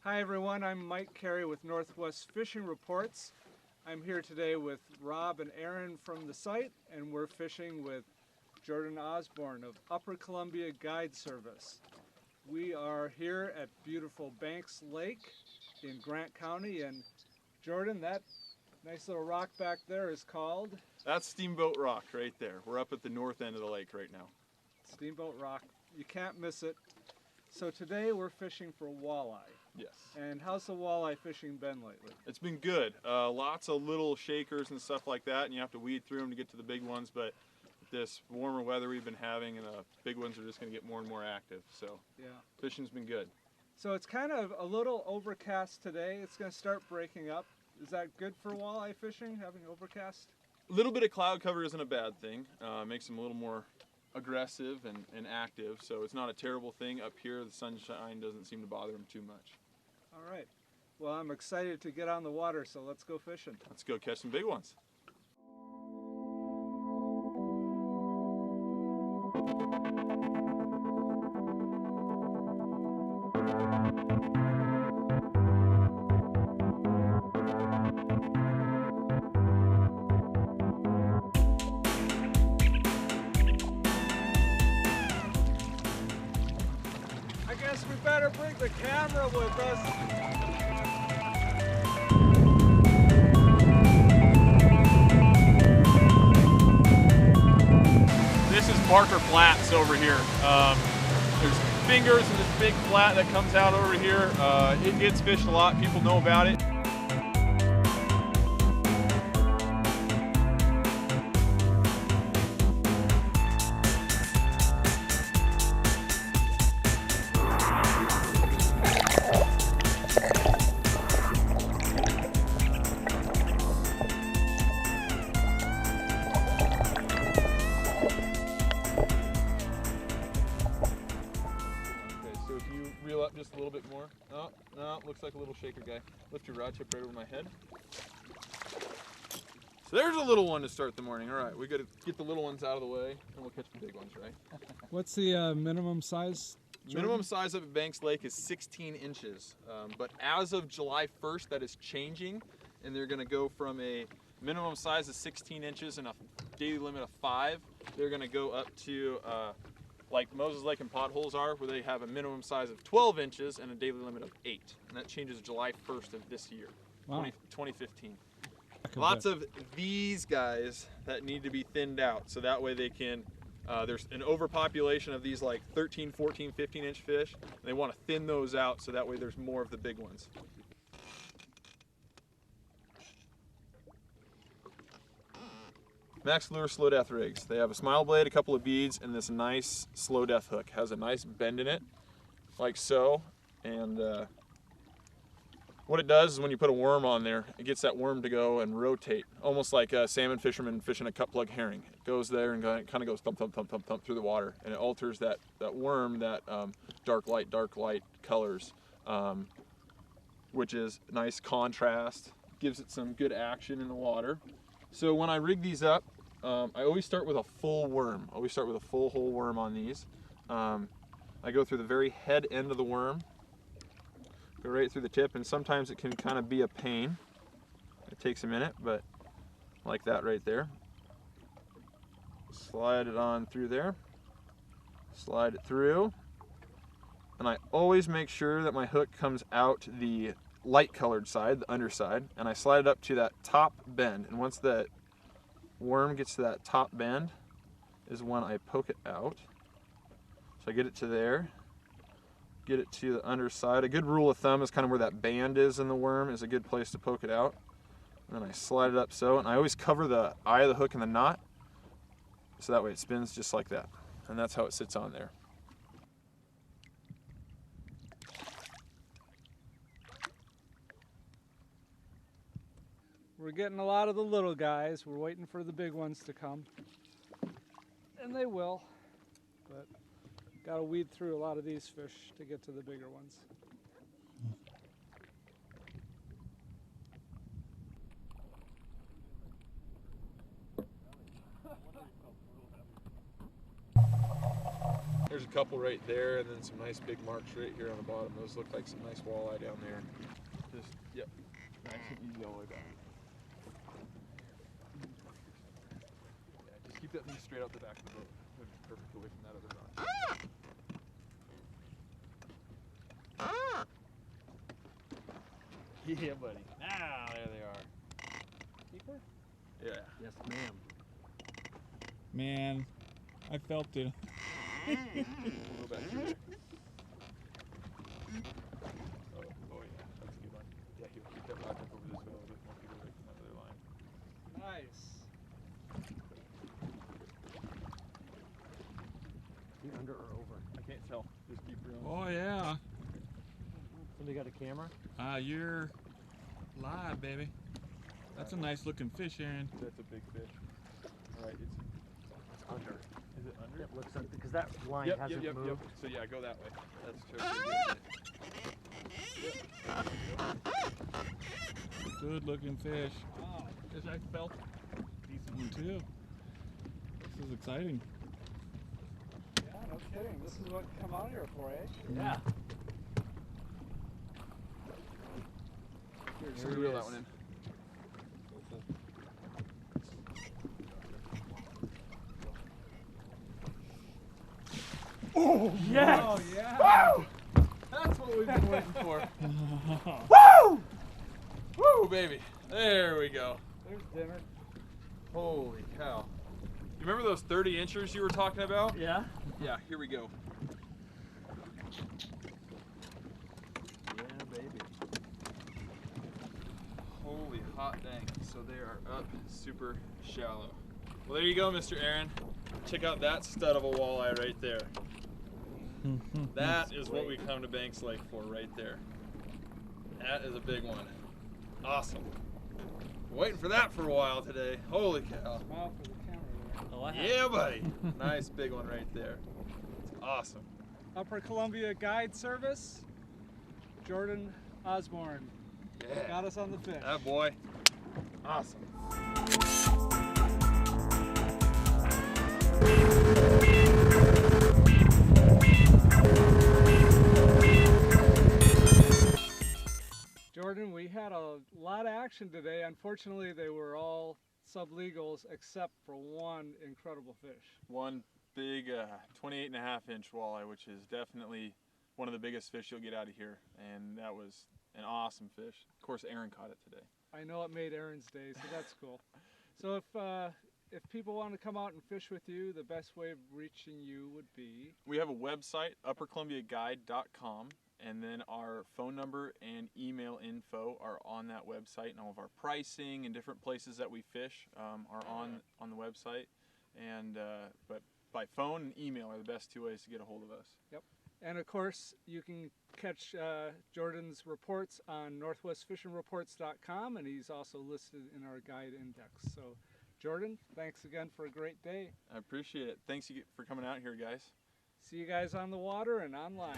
Hi everyone, I'm Mike Carey with Northwest Fishing Reports. I'm here today with Rob and Aaron from the site, and we're fishing with Jordan Osborn of Upper Columbia Guide Service. We are here at beautiful Banks Lake in Grant County, and Jordan, that nice little rock back there is called? That's Steamboat Rock right there. We're up at the north end of the lake right now. Steamboat Rock. You can't miss it. So today we're fishing for walleye. Yes. And how's the walleye fishing been lately? It's been good. Lots of little shakers and stuff like that, and you have to weed through them to get to the big ones, but this warmer weather we've been having, and the big ones are just going to get more and more active. So yeah, fishing's been good. So it's kind of a little overcast today. It's going to start breaking up. Is that good for walleye fishing, having overcast? A little bit of cloud cover isn't a bad thing. Makes them a little more aggressive and active, so it's not a terrible thing. Up here, the sunshine doesn't seem to bother them too much. All right. Well, I'm excited to get on the water, so let's go fishing. Let's go catch some big ones. I guess we better bring the camera with us. This is Barker Flats over here. There's fingers in this big flat that comes out over here. It gets fished a lot. People know about it. Reel up just a little bit more. Oh, no, looks like a little shaker guy. Lift your rod tip right over my head. So there's a little one to start the morning. All right, we got to get the little ones out of the way, and we'll catch the big ones, right? What's the minimum size? Jordan? Minimum size up at Banks Lake is 16 inches. But as of July 1st, that is changing, and they're going to go from a minimum size of 16 inches and a daily limit of 5. They're going to go up to like Moses Lake and Potholes are, where they have a minimum size of 12 inches and a daily limit of 8. And that changes July 1st of this year, wow. 2015. Lots of these guys that need to be thinned out, so that way they can, there's an overpopulation of these like 13, 14, 15 inch fish. And they want to thin those out so that way there's more of the big ones. Max Lure Slow Death rigs. They have a smile blade, a couple of beads, and this nice slow death hook. Has a nice bend in it, like so. And what it does is when you put a worm on there, it gets that worm to go and rotate, almost like a salmon fisherman fishing a cut plug herring. It goes there and kind of goes thump, thump, thump, thump, thump through the water, and it alters that worm, that dark light colors, which is nice contrast, gives it some good action in the water. So when I rig these up, I always start with a full worm. I always start with a full whole worm on these. I go through the very head end of the worm, go right through the tip, and sometimes it can kind of be a pain. It takes a minute, but like that right there. Slide it on through there, slide it through, and I always make sure that my hook comes out the light colored side, the underside, and I slide it up to that top bend, and once that worm gets to that top bend is when I poke it out. So I get it to there, get it to the underside. A good rule of thumb is kind of where that band is in the worm is a good place to poke it out. And then I slide it up so, and I always cover the eye of the hook in the knot so that way it spins just like that, and that's how it sits on there. We're getting a lot of the little guys. We're waiting for the big ones to come. And they will. But got to weed through a lot of these fish to get to the bigger ones. There's a couple right there, and then some nice big marks right here on the bottom. Those look like some nice walleye down there. Just, yep, nice and easy all the way back. Yeah, just keep that thing straight out the back of the boat. Perfect away from that other rock. Yeah, buddy. Ah, there they are. Keeper? Yeah. Yes, ma'am. Man, I felt it. We'll go back through there. Oh, yeah, that's a good one. Yeah, he'll keep that rod up over this way a little bit more, get away from that other line. Nice. Is he under or over? I can't tell. Just keep reeling. Oh yeah. Somebody got a camera? You're live, baby. That's a nice looking fish, Aaron. That's a big fish. All right, it's Under. is it under? It looks like, because that line Yep, hasn't yep, moved. yep. So yeah, go that way. That's totally Good looking fish. Wow. Fish I felt. Decent one too. This is exciting. Yeah, no kidding. This is what you come out here for, eh? Yeah. Here, Here somebody he reel that is. one in. Oh, yes! Oh, yeah. Woo! That's what we've been waiting for. Woo! Woo, baby. There we go. There's dinner. Holy cow. You remember those 30 inchers you were talking about? Yeah? Yeah, here we go. Yeah, baby. Holy hot dang. So they are up super shallow. Well, there you go, Mr. Aaron. Check out that stud of a walleye right there. That is what we come to Banks Lake for right there. That is a big one. Awesome. Waiting for that for a while today. Holy cow. Smile for the camera there. Oh, I Yeah, buddy. Nice big one right there. It's awesome. Upper Columbia Guide Service, Jordan Osborn. Yeah. Got us on the fish. That boy. Awesome. Jordan, we had a lot of action today. Unfortunately, they were all sublegals except for one incredible fish. One big 28.5-inch walleye, which is definitely one of the biggest fish you'll get out of here. And that was an awesome fish. Of course, Aaron caught it today. I know it made Aaron's day, so that's cool. So if people want to come out and fish with you, the best way of reaching you would be? We have a website, uppercolumbiaguide.com, and then our phone number and email info are on that website, and all of our pricing and different places that we fish are on the website. And but by phone and email are the best two ways to get a hold of us. Yep. And of course, you can catch Jordan's reports on northwestfishingreports.com, and he's also listed in our guide index. So, Jordan, thanks again for a great day. I appreciate it. Thanks for coming out here, guys. See you guys on the water and online.